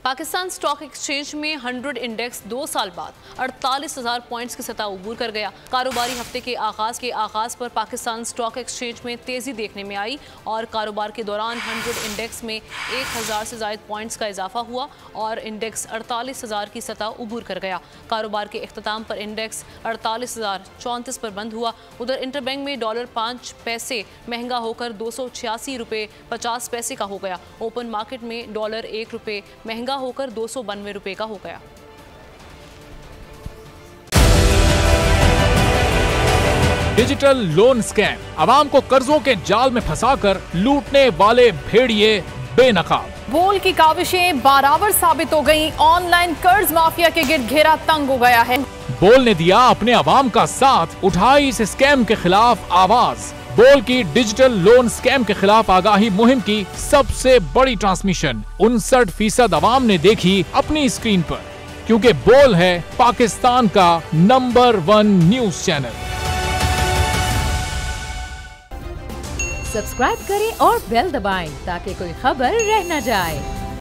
Pakistan stock exchange में 100 index 2 साल बाद 48,000 पॉइंट्स की सतह उबूर कर गया। कारोबारी हफ्ते के आगाज पर पाकिस्तान स्टॉक एक्सचेंज में तेजी देखने में आई और कारोबार के दौरान 100 इंडेक्स में 1,000 से ज़ायद पॉइंट्स का इजाफा हुआ और इंडेक्स 48,000 की सतह उबूर कर गया। कारोबार के इख्तिताम पर इंडेक्स 48,034 पर बंद हुआ। उधर इंटरबैंक में डॉलर 5 पैसे महंगा होकर 286 रुपये 50 पैसे का हो गया। ओपन मार्केट में डॉलर 1 रुपये महंगा होकर 292 रुपये का हो गया। डिजिटल लोन स्कैम, आवाम को कर्जों के जाल में फंसाकर लूटने वाले भेड़िए बेनकाब। बोल की काविशें बाराबर साबित हो गईं। ऑनलाइन कर्ज माफिया के गिर्द घेरा तंग हो गया है। बोल ने दिया अपने आवाम का साथ, उठाई इस स्कैम के खिलाफ आवाज। बोल की डिजिटल लोन स्कैम के खिलाफ आगाही मुहिम की सबसे बड़ी ट्रांसमिशन 59% आवाम ने देखी अपनी स्क्रीन पर, क्योंकि बोल है पाकिस्तान का नंबर 1 न्यूज चैनल। सब्सक्राइब करें और बेल दबाएं ताकि कोई खबर रह न जाए।